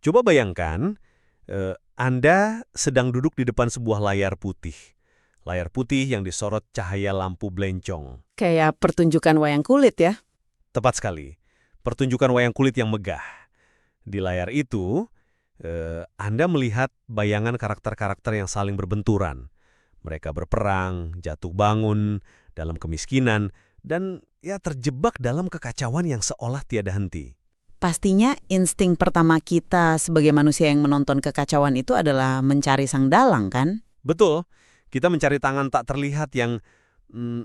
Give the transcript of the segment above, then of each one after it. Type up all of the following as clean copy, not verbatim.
Coba bayangkan, Anda sedang duduk di depan sebuah layar putih. Layar putih yang disorot cahaya lampu blencong. Kayak pertunjukan wayang kulit ya. Tepat sekali. Pertunjukan wayang kulit yang megah. Di layar itu, Anda melihat bayangan karakter-karakter yang saling berbenturan. Mereka berperang, jatuh bangun, dalam kemiskinan, dan ya terjebak dalam kekacauan yang seolah tiada henti. Pastinya insting pertama kita sebagai manusia yang menonton kekacauan itu adalah mencari sang dalang kan? Betul, kita mencari tangan tak terlihat yang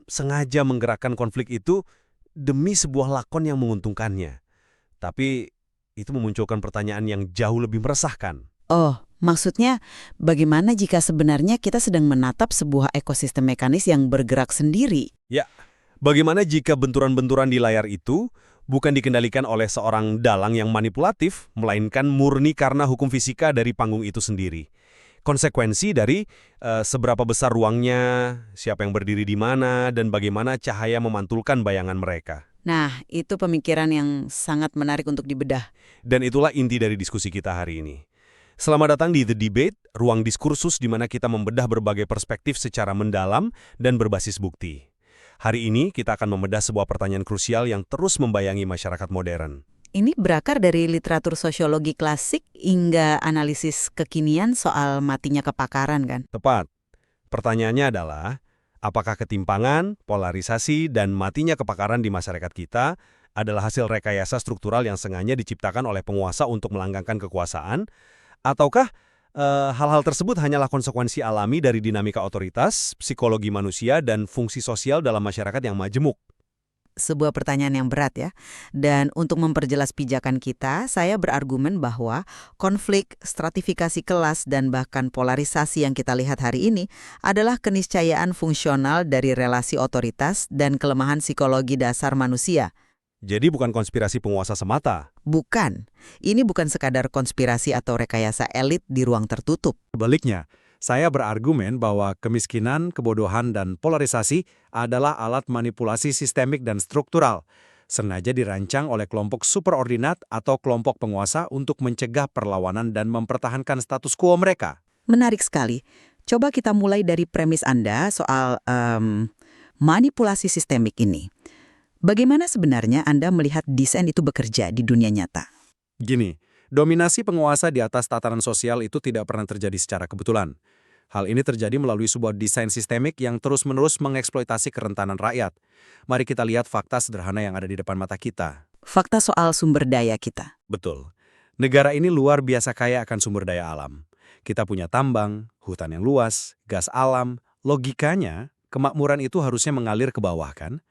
sengaja menggerakkan konflik itu demi sebuah lakon yang menguntungkannya. Tapi itu memunculkan pertanyaan yang jauh lebih meresahkan. Oh, maksudnya bagaimana jika sebenarnya kita sedang menatap sebuah ekosistem mekanis yang bergerak sendiri? Ya, bagaimana jika benturan-benturan di layar itu bukan dikendalikan oleh seorang dalang yang manipulatif, melainkan murni karena hukum fisika dari panggung itu sendiri? Konsekuensi dari seberapa besar ruangnya, siapa yang berdiri di mana, dan bagaimana cahaya memantulkan bayangan mereka. Nah, itu pemikiran yang sangat menarik untuk dibedah. Dan itulah inti dari diskusi kita hari ini. Selamat datang di The Debate, ruang diskursus di mana kita membedah berbagai perspektif secara mendalam dan berbasis bukti. Hari ini kita akan membedah sebuah pertanyaan krusial yang terus membayangi masyarakat modern. Ini berakar dari literatur sosiologi klasik hingga analisis kekinian soal matinya kepakaran kan? Tepat. Pertanyaannya adalah, apakah ketimpangan, polarisasi, dan matinya kepakaran di masyarakat kita adalah hasil rekayasa struktural yang sengaja diciptakan oleh penguasa untuk melanggengkan kekuasaan, ataukah hal-hal tersebut hanyalah konsekuensi alami dari dinamika otoritas, psikologi manusia, dan fungsi sosial dalam masyarakat yang majemuk? Sebuah pertanyaan yang berat ya. Dan untuk memperjelas pijakan kita, saya berargumen bahwa konflik, stratifikasi kelas, dan bahkan polarisasi yang kita lihat hari ini adalah keniscayaan fungsional dari relasi otoritas dan kelemahan psikologi dasar manusia. Jadi bukan konspirasi penguasa semata. Bukan. Ini bukan sekadar konspirasi atau rekayasa elit di ruang tertutup. Sebaliknya, saya berargumen bahwa kemiskinan, kebodohan, dan polarisasi adalah alat manipulasi sistemik dan struktural, sengaja dirancang oleh kelompok superordinat atau kelompok penguasa untuk mencegah perlawanan dan mempertahankan status quo mereka. Menarik sekali. Coba kita mulai dari premis Anda soal manipulasi sistemik ini. Bagaimana sebenarnya Anda melihat desain itu bekerja di dunia nyata? Gini, dominasi penguasa di atas tataran sosial itu tidak pernah terjadi secara kebetulan. Hal ini terjadi melalui sebuah desain sistemik yang terus-menerus mengeksploitasi kerentanan rakyat. Mari kita lihat fakta sederhana yang ada di depan mata kita. Fakta soal sumber daya kita. Betul. Negara ini luar biasa kaya akan sumber daya alam. Kita punya tambang, hutan yang luas, gas alam. Logikanya, kemakmuran itu harusnya mengalir ke bawah kan?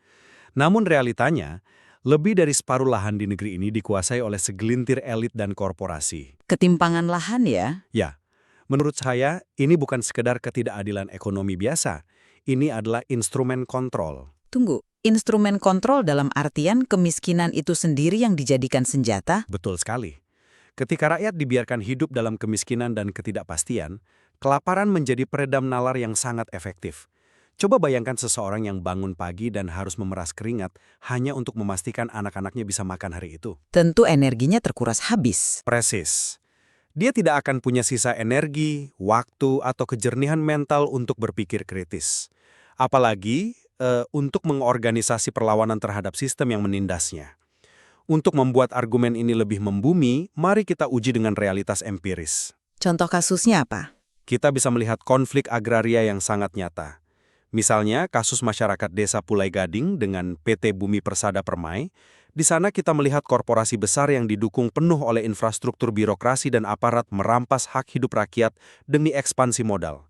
Namun realitanya, lebih dari separuh lahan di negeri ini dikuasai oleh segelintir elit dan korporasi. Ketimpangan lahan ya? Ya, menurut saya ini bukan sekedar ketidakadilan ekonomi biasa. Ini adalah instrumen kontrol. Tunggu, instrumen kontrol dalam artian kemiskinan itu sendiri yang dijadikan senjata? Betul sekali. Ketika rakyat dibiarkan hidup dalam kemiskinan dan ketidakpastian, kelaparan menjadi peredam nalar yang sangat efektif. Coba bayangkan seseorang yang bangun pagi dan harus memeras keringat hanya untuk memastikan anak-anaknya bisa makan hari itu. Tentu energinya terkuras habis. Presis. Dia tidak akan punya sisa energi, waktu, atau kejernihan mental untuk berpikir kritis. Apalagi untuk mengorganisasi perlawanan terhadap sistem yang menindasnya. Untuk membuat argumen ini lebih membumi, mari kita uji dengan realitas empiris. Contoh kasusnya apa? Kita bisa melihat konflik agraria yang sangat nyata. Misalnya, kasus masyarakat desa Pulai Gading dengan PT Bumi Persada Permai. Di sana kita melihat korporasi besar yang didukung penuh oleh infrastruktur birokrasi dan aparat merampas hak hidup rakyat demi ekspansi modal.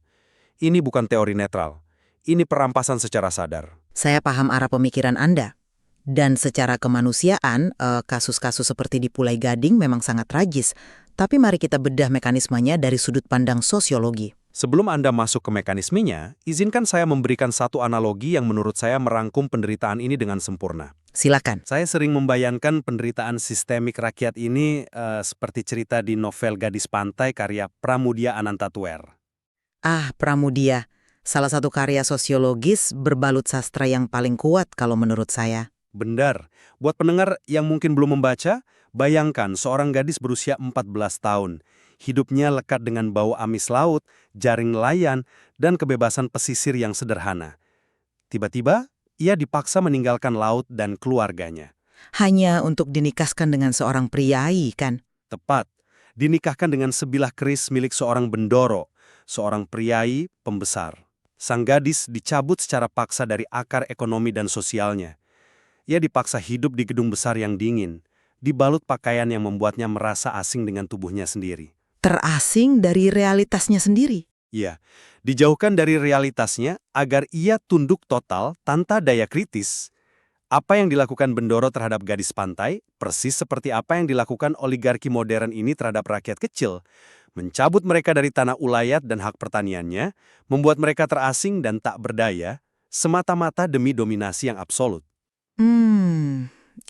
Ini bukan teori netral. Ini perampasan secara sadar. Saya paham arah pemikiran Anda. Dan secara kemanusiaan, kasus-kasus seperti di Pulai Gading memang sangat tragis. Tapi mari kita bedah mekanismenya dari sudut pandang sosiologi. Sebelum Anda masuk ke mekanismenya, izinkan saya memberikan satu analogi yang menurut saya merangkum penderitaan ini dengan sempurna. Silakan. Saya sering membayangkan penderitaan sistemik rakyat ini seperti cerita di novel Gadis Pantai karya Pramudia Anantatwer. Ah, Pramudia. Salah satu karya sosiologis berbalut sastra yang paling kuat kalau menurut saya. Benar. Buat pendengar yang mungkin belum membaca, Bayangkan seorang gadis berusia 14 tahun. Hidupnya lekat dengan bau amis laut, jaring nelayan, dan kebebasan pesisir yang sederhana. Tiba-tiba, ia dipaksa meninggalkan laut dan keluarganya. Hanya untuk dinikahkan dengan seorang priai, kan? Tepat, dinikahkan dengan sebilah keris milik seorang bendoro, seorang priai pembesar. Sang gadis dicabut secara paksa dari akar ekonomi dan sosialnya. Ia dipaksa hidup di gedung besar yang dingin, dibalut pakaian yang membuatnya merasa asing dengan tubuhnya sendiri. Terasing dari realitasnya sendiri. Iya, dijauhkan dari realitasnya agar ia tunduk total tanpa daya kritis. Apa yang dilakukan Bendoro terhadap gadis pantai, persis seperti apa yang dilakukan oligarki modern ini terhadap rakyat kecil. Mencabut mereka dari tanah ulayat dan hak pertaniannya, membuat mereka terasing dan tak berdaya, semata-mata demi dominasi yang absolut.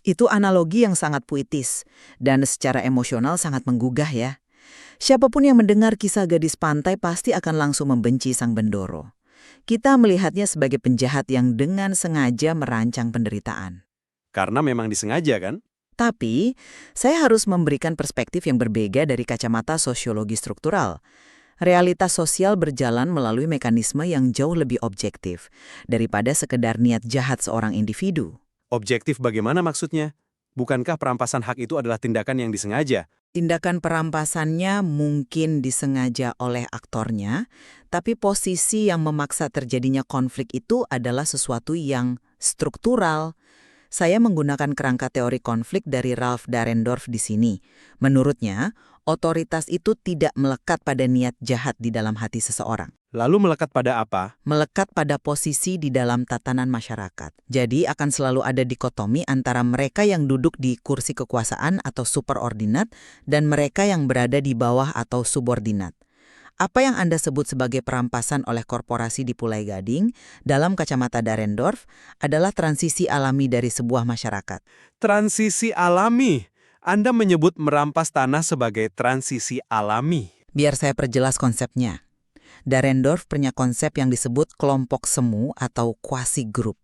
Itu analogi yang sangat puitis dan secara emosional sangat menggugah ya. Siapapun yang mendengar kisah gadis pantai pasti akan langsung membenci sang Bendoro. Kita melihatnya sebagai penjahat yang dengan sengaja merancang penderitaan. Karena memang disengaja kan? Tapi, saya harus memberikan perspektif yang berbeda dari kacamata sosiologi struktural. Realitas sosial berjalan melalui mekanisme yang jauh lebih objektif daripada sekedar niat jahat seorang individu. Objektif bagaimana maksudnya? Bukankah perampasan hak itu adalah tindakan yang disengaja? Tindakan perampasannya mungkin disengaja oleh aktornya, tapi posisi yang memaksa terjadinya konflik itu adalah sesuatu yang struktural. Saya menggunakan kerangka teori konflik dari Ralph Dahrendorf di sini. Menurutnya, otoritas itu tidak melekat pada niat jahat di dalam hati seseorang. Lalu melekat pada apa? Melekat pada posisi di dalam tatanan masyarakat. Jadi akan selalu ada dikotomi antara mereka yang duduk di kursi kekuasaan atau superordinat dan mereka yang berada di bawah atau subordinat. Apa yang Anda sebut sebagai perampasan oleh korporasi di Pulai Gading dalam kacamata Dahrendorf adalah transisi alami dari sebuah masyarakat. Transisi alami. Anda menyebut merampas tanah sebagai transisi alami. Biar saya perjelas konsepnya. Dahrendorf punya konsep yang disebut kelompok semu atau quasi-group.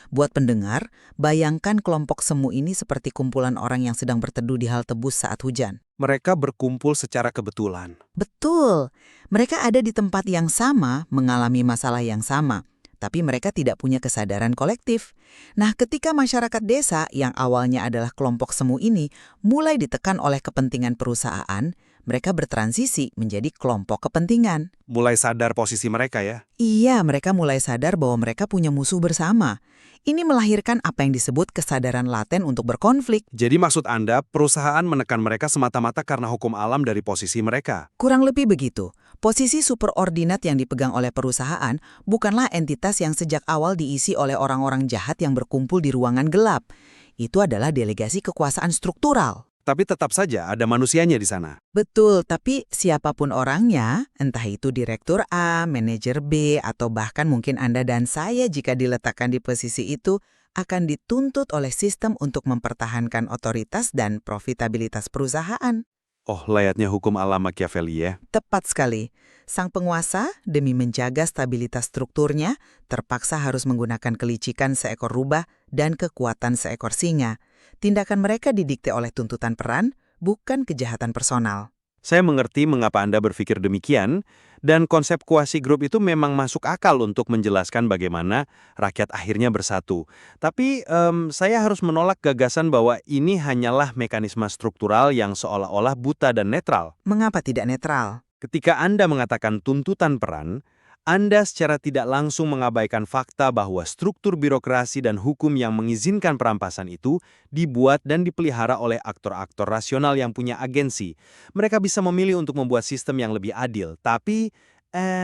Buat pendengar, bayangkan kelompok semu ini seperti kumpulan orang yang sedang berteduh di halte bus saat hujan. Mereka berkumpul secara kebetulan. Betul, mereka ada di tempat yang sama, mengalami masalah yang sama, tapi mereka tidak punya kesadaran kolektif. Nah, ketika masyarakat desa yang awalnya adalah kelompok semu ini mulai ditekan oleh kepentingan perusahaan, mereka bertransisi menjadi kelompok kepentingan. Mulai sadar posisi mereka ya? Iya, mereka mulai sadar bahwa mereka punya musuh bersama. Ini melahirkan apa yang disebut kesadaran laten untuk berkonflik. Jadi maksud Anda, perusahaan menekan mereka semata-mata karena hukum alam dari posisi mereka? Kurang lebih begitu. Posisi superordinat yang dipegang oleh perusahaan bukanlah entitas yang sejak awal diisi oleh orang-orang jahat yang berkumpul di ruangan gelap. Itu adalah delegasi kekuasaan struktural. Tapi tetap saja ada manusianya di sana. Betul, tapi siapapun orangnya, entah itu direktur A, manajer B, atau bahkan mungkin Anda dan saya jika diletakkan di posisi itu, akan dituntut oleh sistem untuk mempertahankan otoritas dan profitabilitas perusahaan. Oh, layaknya hukum alam Machiavelli ya? Tepat sekali. Sang penguasa, demi menjaga stabilitas strukturnya, terpaksa harus menggunakan kelicikan seekor rubah dan kekuatan seekor singa. Tindakan mereka didikte oleh tuntutan peran, bukan kejahatan personal. Saya mengerti mengapa Anda berpikir demikian, dan konsep quasi-group itu memang masuk akal untuk menjelaskan bagaimana rakyat akhirnya bersatu. Tapi saya harus menolak gagasan bahwa ini hanyalah mekanisme struktural yang seolah-olah buta dan netral. Mengapa tidak netral? Ketika Anda mengatakan tuntutan peran, Anda secara tidak langsung mengabaikan fakta bahwa struktur birokrasi dan hukum yang mengizinkan perampasan itu dibuat dan dipelihara oleh aktor-aktor rasional yang punya agensi. Mereka bisa memilih untuk membuat sistem yang lebih adil, tapi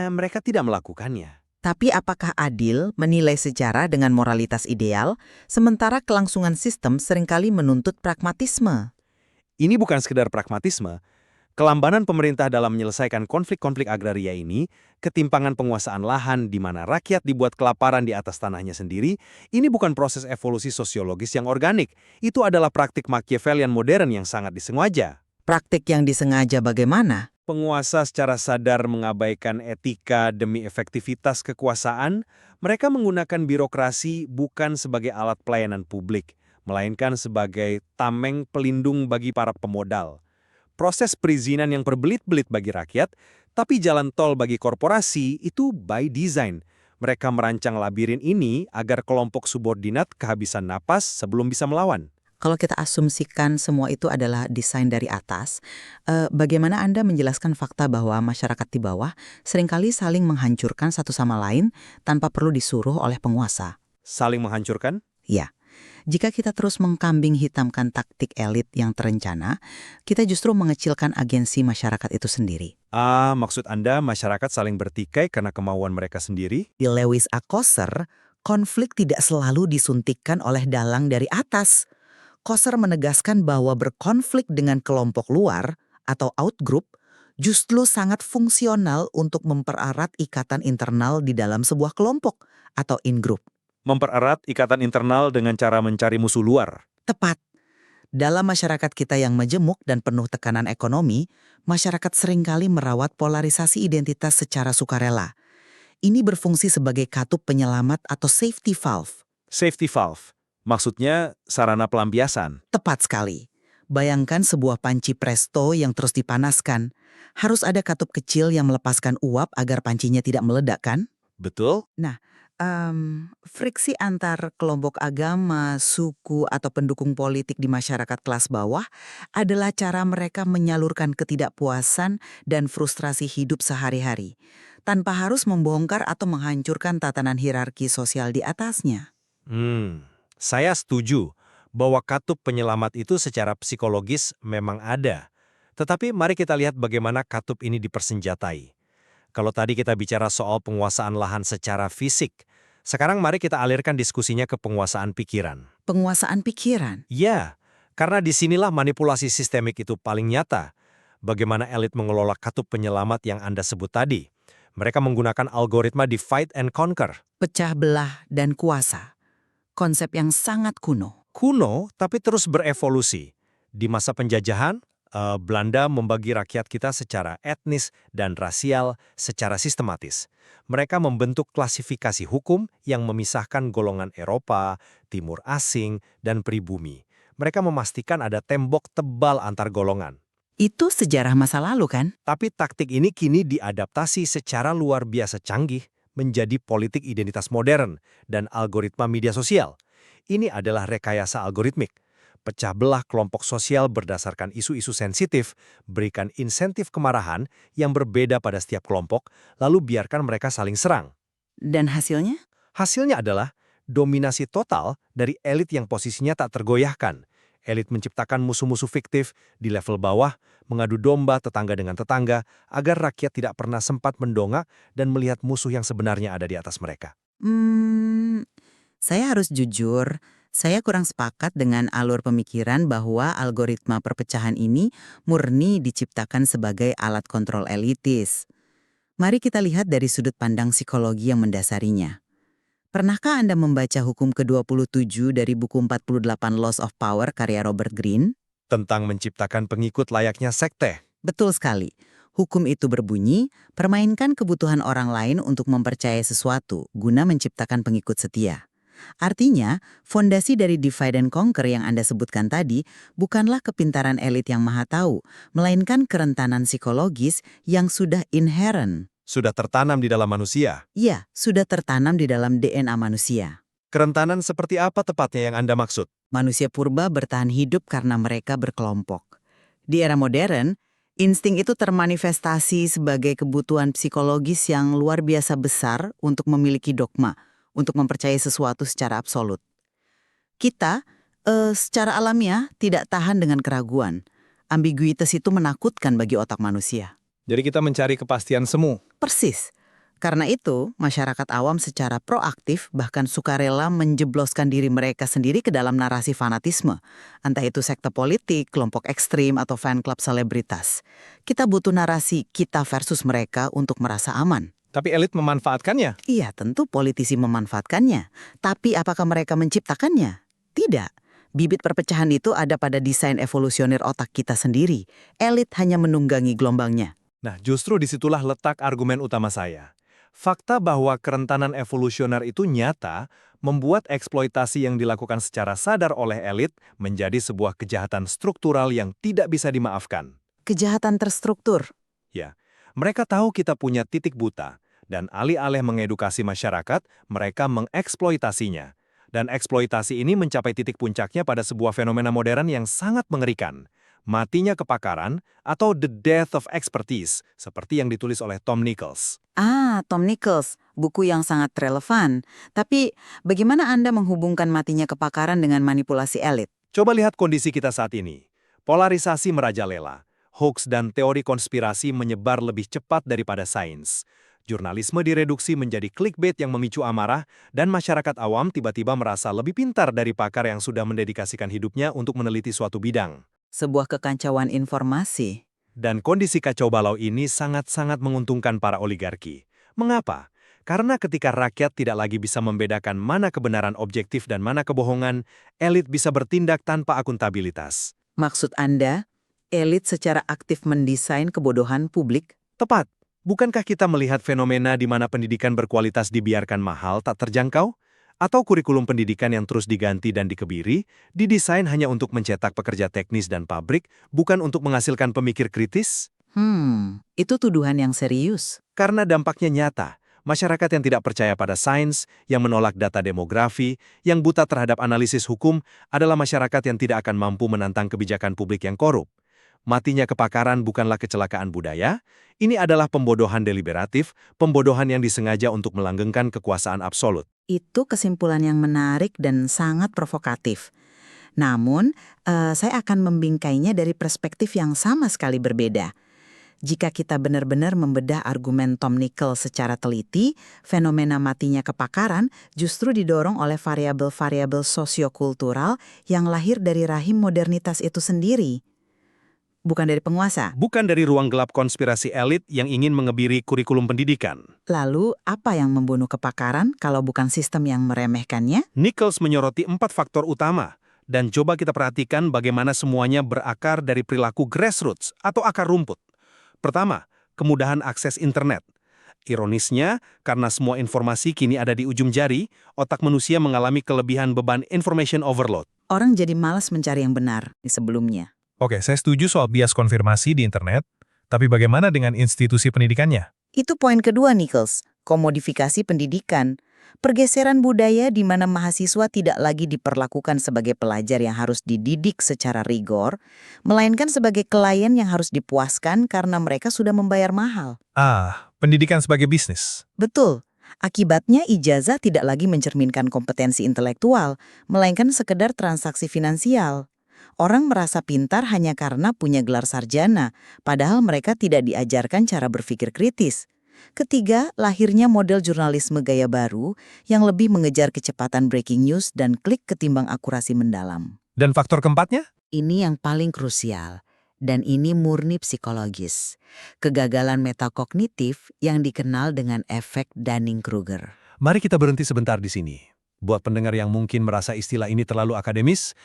mereka tidak melakukannya. Tapi apakah adil menilai sejarah dengan moralitas ideal, sementara kelangsungan sistem seringkali menuntut pragmatisme? Ini bukan sekedar pragmatisme. Kelambanan pemerintah dalam menyelesaikan konflik-konflik agraria ini, ketimpangan penguasaan lahan di mana rakyat dibuat kelaparan di atas tanahnya sendiri, ini bukan proses evolusi sosiologis yang organik. Itu adalah praktik Machiavellian modern yang sangat disengaja. Praktik yang disengaja bagaimana? Penguasa secara sadar mengabaikan etika demi efektivitas kekuasaan, mereka menggunakan birokrasi bukan sebagai alat pelayanan publik, melainkan sebagai tameng pelindung bagi para pemodal. Proses perizinan yang berbelit-belit bagi rakyat, tapi jalan tol bagi korporasi itu by design. Mereka merancang labirin ini agar kelompok subordinat kehabisan napas sebelum bisa melawan. Kalau kita asumsikan semua itu adalah desain dari atas, bagaimana Anda menjelaskan fakta bahwa masyarakat di bawah seringkali saling menghancurkan satu sama lain tanpa perlu disuruh oleh penguasa? Saling menghancurkan? Ya, jika kita terus mengkambing hitamkan taktik elit yang terencana, kita justru mengecilkan agensi masyarakat itu sendiri. Maksud Anda masyarakat saling bertikai karena kemauan mereka sendiri? Di Lewis A. Coser, konflik tidak selalu disuntikkan oleh dalang dari atas. Coser menegaskan bahwa berkonflik dengan kelompok luar atau outgroup justru sangat fungsional untuk mempererat ikatan internal di dalam sebuah kelompok atau in-group. Mempererat ikatan internal dengan cara mencari musuh luar. Tepat. Dalam masyarakat kita yang majemuk dan penuh tekanan ekonomi, masyarakat seringkali merawat polarisasi identitas secara sukarela. Ini berfungsi sebagai katup penyelamat atau safety valve. Safety valve. Maksudnya sarana pelampiasan. Tepat sekali. Bayangkan sebuah panci presto yang terus dipanaskan. Harus ada katup kecil yang melepaskan uap agar pancinya tidak meledak, kan? Betul? Friksi antar kelompok agama, suku, atau pendukung politik di masyarakat kelas bawah adalah cara mereka menyalurkan ketidakpuasan dan frustrasi hidup sehari-hari, tanpa harus membongkar atau menghancurkan tatanan hierarki sosial di atasnya. Saya setuju bahwa katup penyelamat itu secara psikologis memang ada. Tetapi mari kita lihat bagaimana katup ini dipersenjatai. Kalau tadi kita bicara soal penguasaan lahan secara fisik, sekarang mari kita alirkan diskusinya ke penguasaan pikiran. Penguasaan pikiran? Ya, karena disinilah manipulasi sistemik itu paling nyata. Bagaimana elit mengelola katup penyelamat yang Anda sebut tadi. Mereka menggunakan algoritma divide and conquer. Pecah belah dan kuasa. Konsep yang sangat kuno. Kuno, tapi terus berevolusi. Di masa penjajahan, Belanda membagi rakyat kita secara etnis dan rasial secara sistematis. Mereka membentuk klasifikasi hukum yang memisahkan golongan Eropa, Timur Asing, dan pribumi. Mereka memastikan ada tembok tebal antar golongan. Itu sejarah masa lalu, kan? Tapi taktik ini kini diadaptasi secara luar biasa canggih menjadi politik identitas modern dan algoritma media sosial. Ini adalah rekayasa algoritmik. Pecah belah kelompok sosial berdasarkan isu-isu sensitif, berikan insentif kemarahan yang berbeda pada setiap kelompok, lalu biarkan mereka saling serang. Dan hasilnya? Hasilnya adalah dominasi total dari elit yang posisinya tak tergoyahkan. Elit menciptakan musuh-musuh fiktif di level bawah, mengadu domba tetangga dengan tetangga, agar rakyat tidak pernah sempat mendongak dan melihat musuh yang sebenarnya ada di atas mereka. Saya harus jujur, saya kurang sepakat dengan alur pemikiran bahwa algoritma perpecahan ini murni diciptakan sebagai alat kontrol elitis. Mari kita lihat dari sudut pandang psikologi yang mendasarinya. Pernahkah Anda membaca hukum ke-27 dari buku 48 Laws of Power karya Robert Greene? Tentang menciptakan pengikut layaknya sekte. Betul sekali. Hukum itu berbunyi, permainkan kebutuhan orang lain untuk mempercayai sesuatu guna menciptakan pengikut setia. Artinya, fondasi dari divide and conquer yang Anda sebutkan tadi bukanlah kepintaran elit yang maha tahu, melainkan kerentanan psikologis yang sudah inherent. Sudah tertanam di dalam manusia. Iya, sudah tertanam di dalam DNA manusia. Kerentanan seperti apa tepatnya yang Anda maksud? Manusia purba bertahan hidup karena mereka berkelompok. Di era modern, insting itu termanifestasi sebagai kebutuhan psikologis yang luar biasa besar untuk memiliki dogma, untuk mempercayai sesuatu secara absolut. Kita, secara alamiah, tidak tahan dengan keraguan. Ambiguitas itu menakutkan bagi otak manusia. Jadi kita mencari kepastian semu. Persis. Karena itu, masyarakat awam secara proaktif bahkan sukarela menjebloskan diri mereka sendiri ke dalam narasi fanatisme. Entah itu sekte politik, kelompok ekstrim, atau fan club selebritas. Kita butuh narasi kita versus mereka untuk merasa aman. Tapi elit memanfaatkannya. Iya, tentu politisi memanfaatkannya. Tapi apakah mereka menciptakannya? Tidak. Bibit perpecahan itu ada pada desain evolusioner otak kita sendiri. Elit hanya menunggangi gelombangnya. Nah, justru disitulah letak argumen utama saya. Fakta bahwa kerentanan evolusioner itu nyata membuat eksploitasi yang dilakukan secara sadar oleh elit menjadi sebuah kejahatan struktural yang tidak bisa dimaafkan. Kejahatan terstruktur. Ya, mereka tahu kita punya titik buta, dan alih-alih mengedukasi masyarakat, mereka mengeksploitasinya. Dan eksploitasi ini mencapai titik puncaknya pada sebuah fenomena modern yang sangat mengerikan. Matinya kepakaran atau the death of expertise, seperti yang ditulis oleh Tom Nichols. Tom Nichols, buku yang sangat relevan. Tapi bagaimana Anda menghubungkan matinya kepakaran dengan manipulasi elit? Coba lihat kondisi kita saat ini. Polarisasi merajalela. Hoax dan teori konspirasi menyebar lebih cepat daripada sains. Jurnalisme direduksi menjadi clickbait yang memicu amarah, dan masyarakat awam tiba-tiba merasa lebih pintar dari pakar yang sudah mendedikasikan hidupnya untuk meneliti suatu bidang. Sebuah kekacauan informasi. Dan kondisi kacau balau ini sangat-sangat menguntungkan para oligarki. Mengapa? Karena ketika rakyat tidak lagi bisa membedakan mana kebenaran objektif dan mana kebohongan, elit bisa bertindak tanpa akuntabilitas. Maksud Anda, elit secara aktif mendesain kebodohan publik? Tepat. Bukankah kita melihat fenomena di mana pendidikan berkualitas dibiarkan mahal tak terjangkau? Atau kurikulum pendidikan yang terus diganti dan dikebiri, didesain hanya untuk mencetak pekerja teknis dan pabrik, bukan untuk menghasilkan pemikir kritis? Itu tuduhan yang serius. Karena dampaknya nyata. Masyarakat yang tidak percaya pada sains, yang menolak data demografi, yang buta terhadap analisis hukum, adalah masyarakat yang tidak akan mampu menantang kebijakan publik yang korup. Matinya kepakaran bukanlah kecelakaan budaya, ini adalah pembodohan deliberatif, pembodohan yang disengaja untuk melanggengkan kekuasaan absolut. Itu kesimpulan yang menarik dan sangat provokatif. Namun, saya akan membingkainya dari perspektif yang sama sekali berbeda. Jika kita benar-benar membedah argumen Tom Nichols secara teliti, fenomena matinya kepakaran justru didorong oleh variabel-variabel sosiokultural yang lahir dari rahim modernitas itu sendiri. Bukan dari penguasa. Bukan dari ruang gelap konspirasi elit yang ingin mengebiri kurikulum pendidikan. Lalu, apa yang membunuh kepakaran kalau bukan sistem yang meremehkannya? Nichols menyoroti 4 faktor utama. Dan coba kita perhatikan bagaimana semuanya berakar dari perilaku grassroots atau akar rumput. Pertama, kemudahan akses internet. Ironisnya, karena semua informasi kini ada di ujung jari, otak manusia mengalami kelebihan beban information overload. Orang jadi malas mencari yang benar di sebelumnya. Oke, saya setuju soal bias konfirmasi di internet, tapi bagaimana dengan institusi pendidikannya? Itu poin kedua, Nichols. Komodifikasi pendidikan. Pergeseran budaya di mana mahasiswa tidak lagi diperlakukan sebagai pelajar yang harus dididik secara rigor, melainkan sebagai klien yang harus dipuaskan karena mereka sudah membayar mahal. Pendidikan sebagai bisnis. Betul. Akibatnya ijazah tidak lagi mencerminkan kompetensi intelektual, melainkan sekedar transaksi finansial. Orang merasa pintar hanya karena punya gelar sarjana, padahal mereka tidak diajarkan cara berpikir kritis. Ketiga, lahirnya model jurnalisme gaya baru yang lebih mengejar kecepatan breaking news dan klik ketimbang akurasi mendalam. Dan faktor keempatnya? Ini yang paling krusial, dan ini murni psikologis. Kegagalan metakognitif yang dikenal dengan efek Dunning-Kruger. Mari kita berhenti sebentar di sini. Buat pendengar yang mungkin merasa istilah ini terlalu akademis,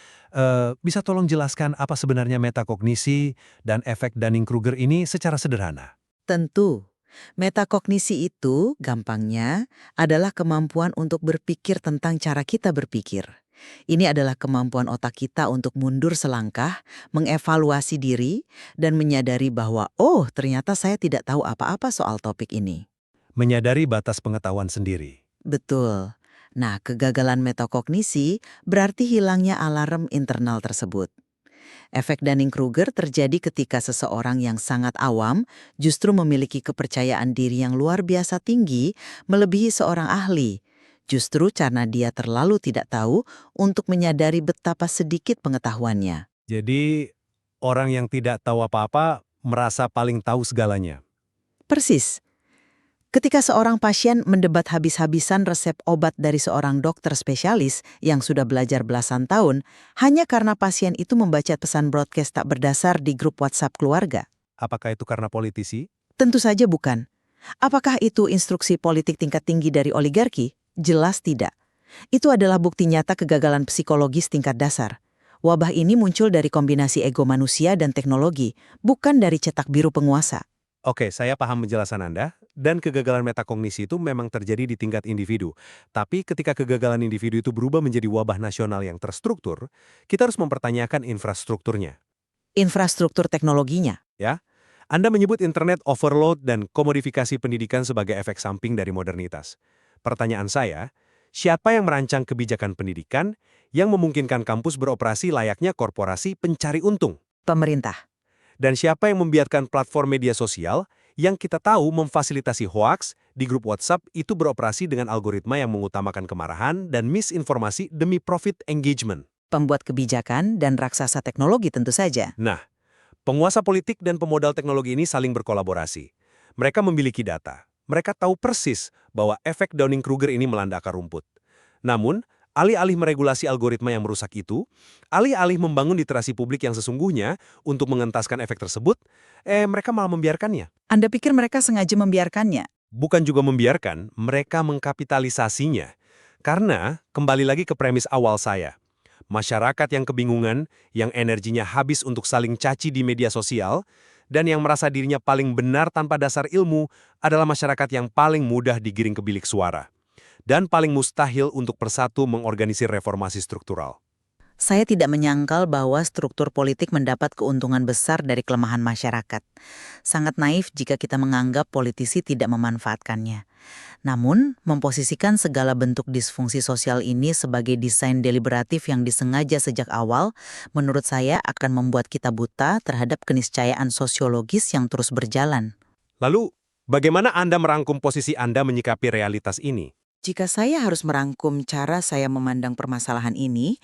bisa tolong jelaskan apa sebenarnya metakognisi dan efek Dunning-Kruger ini secara sederhana? Tentu. Metakognisi itu, gampangnya, adalah kemampuan untuk berpikir tentang cara kita berpikir. Ini adalah kemampuan otak kita untuk mundur selangkah, mengevaluasi diri, dan menyadari bahwa, ternyata saya tidak tahu apa-apa soal topik ini. Menyadari batas pengetahuan sendiri. Betul. Nah, kegagalan metakognisi berarti hilangnya alarm internal tersebut. Efek Dunning-Kruger terjadi ketika seseorang yang sangat awam justru memiliki kepercayaan diri yang luar biasa tinggi melebihi seorang ahli. Justru karena dia terlalu tidak tahu untuk menyadari betapa sedikit pengetahuannya. Jadi, orang yang tidak tahu apa-apa merasa paling tahu segalanya. Persis. Ketika seorang pasien mendebat habis-habisan resep obat dari seorang dokter spesialis yang sudah belajar belasan tahun, hanya karena pasien itu membaca pesan broadcast tak berdasar di grup WhatsApp keluarga. Apakah itu karena politisi? Tentu saja bukan. Apakah itu instruksi politik tingkat tinggi dari oligarki? Jelas tidak. Itu adalah bukti nyata kegagalan psikologis tingkat dasar. Wabah ini muncul dari kombinasi ego manusia dan teknologi, bukan dari cetak biru penguasa. Oke, saya paham penjelasan Anda, dan kegagalan metakognisi itu memang terjadi di tingkat individu. Tapi ketika kegagalan individu itu berubah menjadi wabah nasional yang terstruktur, kita harus mempertanyakan infrastrukturnya. Infrastruktur teknologinya. Ya, Anda menyebut internet overload dan komodifikasi pendidikan sebagai efek samping dari modernitas. Pertanyaan saya, siapa yang merancang kebijakan pendidikan yang memungkinkan kampus beroperasi layaknya korporasi pencari untung? Pemerintah. Dan siapa yang membiarkan platform media sosial yang kita tahu memfasilitasi hoaks di grup WhatsApp itu beroperasi dengan algoritma yang mengutamakan kemarahan dan misinformasi demi profit engagement? Pembuat kebijakan dan raksasa teknologi tentu saja. Nah, penguasa politik dan pemodal teknologi ini saling berkolaborasi. Mereka memiliki data. Mereka tahu persis bahwa efek Dunning-Kruger ini melanda akar rumput. Namun, alih-alih meregulasi algoritma yang merusak itu, alih-alih membangun literasi publik yang sesungguhnya untuk mengentaskan efek tersebut, mereka malah membiarkannya. Anda pikir mereka sengaja membiarkannya? Bukan juga membiarkan, mereka mengkapitalisasinya. Karena, kembali lagi ke premis awal saya, masyarakat yang kebingungan, yang energinya habis untuk saling caci di media sosial, dan yang merasa dirinya paling benar tanpa dasar ilmu adalah masyarakat yang paling mudah digiring ke bilik suara. Dan paling mustahil untuk persatu mengorganisir reformasi struktural. Saya tidak menyangkal bahwa struktur politik mendapat keuntungan besar dari kelemahan masyarakat. Sangat naif jika kita menganggap politisi tidak memanfaatkannya. Namun, memposisikan segala bentuk disfungsi sosial ini sebagai desain deliberatif yang disengaja sejak awal, menurut saya akan membuat kita buta terhadap keniscayaan sosiologis yang terus berjalan. Lalu, bagaimana Anda merangkum posisi Anda menyikapi realitas ini? Jika saya harus merangkum cara saya memandang permasalahan ini,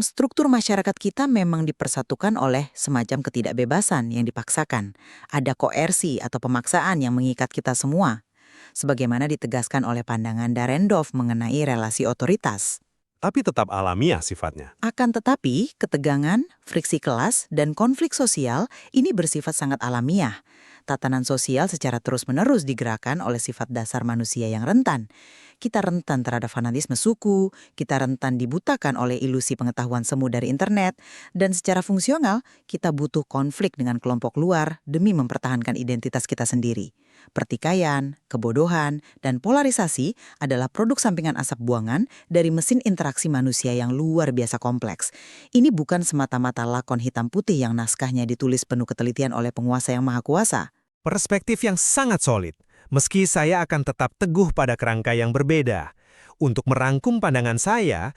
struktur masyarakat kita memang dipersatukan oleh semacam ketidakbebasan yang dipaksakan. Ada koersi atau pemaksaan yang mengikat kita semua, sebagaimana ditegaskan oleh pandangan Dahrendorf mengenai relasi otoritas. Tapi tetap alamiah sifatnya. Akan tetapi, ketegangan, friksi kelas, dan konflik sosial ini bersifat sangat alamiah. Tatanan sosial secara terus-menerus digerakkan oleh sifat dasar manusia yang rentan. Kita rentan terhadap fanatisme suku, kita rentan dibutakan oleh ilusi pengetahuan semu dari internet, dan secara fungsional, kita butuh konflik dengan kelompok luar demi mempertahankan identitas kita sendiri. Pertikaian, kebodohan, dan polarisasi adalah produk sampingan asap buangan dari mesin interaksi manusia yang luar biasa kompleks. Ini bukan semata-mata lakon hitam putih yang naskahnya ditulis penuh ketelitian oleh penguasa yang maha kuasa. Perspektif yang sangat solid, meski saya akan tetap teguh pada kerangka yang berbeda. Untuk merangkum pandangan saya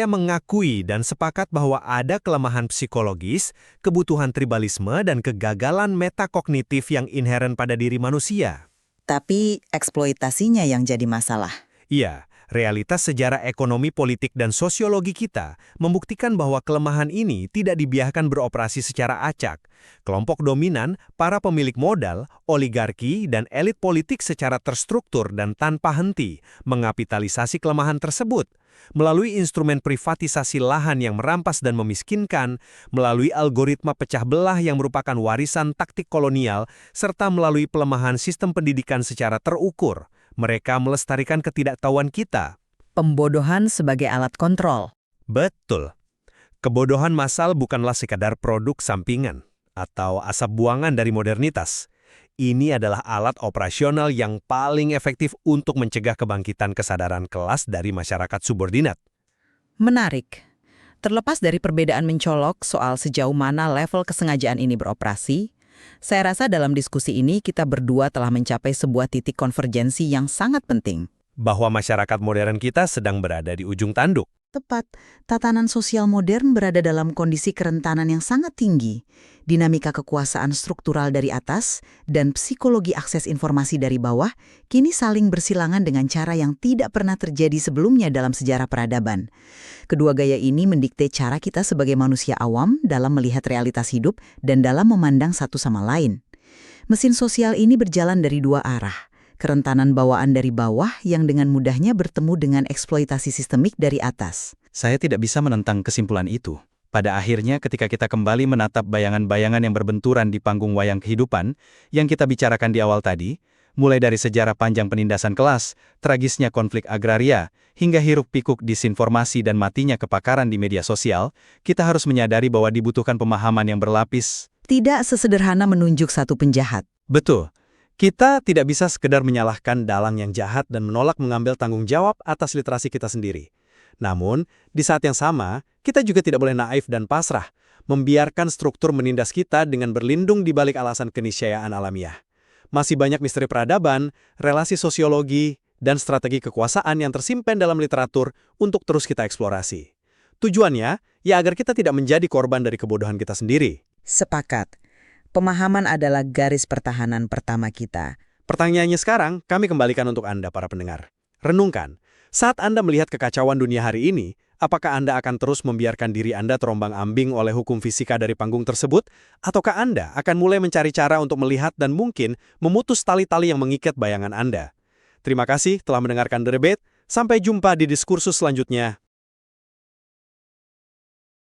mengakui dan sepakat bahwa ada kelemahan psikologis, kebutuhan tribalisme, dan kegagalan metakognitif yang inheren pada diri manusia. Tapi eksploitasinya yang jadi masalah. Iya, realitas sejarah ekonomi, politik, dan sosiologi kita membuktikan bahwa kelemahan ini tidak dibiarkan beroperasi secara acak. Kelompok dominan, para pemilik modal, oligarki, dan elit politik secara terstruktur dan tanpa henti mengapitalisasi kelemahan tersebut. Melalui instrumen privatisasi lahan yang merampas dan memiskinkan, melalui algoritma pecah belah yang merupakan warisan taktik kolonial, serta melalui pelemahan sistem pendidikan secara terukur. Mereka melestarikan ketidaktahuan kita. Pembodohan sebagai alat kontrol. Betul. Kebodohan massal bukanlah sekadar produk sampingan atau asap buangan dari modernitas. Ini adalah alat operasional yang paling efektif untuk mencegah kebangkitan kesadaran kelas dari masyarakat subordinat. Menarik. Terlepas dari perbedaan mencolok soal sejauh mana level kesengajaan ini beroperasi, saya rasa dalam diskusi ini kita berdua telah mencapai sebuah titik konvergensi yang sangat penting. Bahwa masyarakat modern kita sedang berada di ujung tanduk. Tepat, tatanan sosial modern berada dalam kondisi kerentanan yang sangat tinggi. Dinamika kekuasaan struktural dari atas dan psikologi akses informasi dari bawah kini saling bersilangan dengan cara yang tidak pernah terjadi sebelumnya dalam sejarah peradaban. Kedua gaya ini mendikte cara kita sebagai manusia awam dalam melihat realitas hidup dan dalam memandang satu sama lain. Mesin sosial ini berjalan dari dua arah. Kerentanan bawaan dari bawah yang dengan mudahnya bertemu dengan eksploitasi sistemik dari atas. Saya tidak bisa menentang kesimpulan itu. Pada akhirnya ketika kita kembali menatap bayangan-bayangan yang berbenturan di panggung wayang kehidupan yang kita bicarakan di awal tadi, mulai dari sejarah panjang penindasan kelas, tragisnya konflik agraria, hingga hiruk-pikuk disinformasi dan matinya kepakaran di media sosial, kita harus menyadari bahwa dibutuhkan pemahaman yang berlapis, Tidak sesederhana menunjuk satu penjahat. Betul. Kita tidak bisa sekedar menyalahkan dalang yang jahat dan menolak mengambil tanggung jawab atas literasi kita sendiri. Namun, di saat yang sama, kita juga tidak boleh naif dan pasrah, membiarkan struktur menindas kita dengan berlindung di balik alasan keniscayaan alamiah. Masih banyak misteri peradaban, relasi sosiologi, dan strategi kekuasaan yang tersimpan dalam literatur untuk terus kita eksplorasi. Tujuannya, ya agar kita tidak menjadi korban dari kebodohan kita sendiri. Sepakat. Pemahaman adalah garis pertahanan pertama kita. Pertanyaannya sekarang, kami kembalikan untuk Anda, para pendengar. Renungkan, saat Anda melihat kekacauan dunia hari ini, apakah Anda akan terus membiarkan diri Anda terombang-ambing oleh hukum fisika dari panggung tersebut? Ataukah Anda akan mulai mencari cara untuk melihat dan mungkin memutus tali-tali yang mengikat bayangan Anda? Terima kasih telah mendengarkan The Debate. Sampai jumpa di diskursus selanjutnya.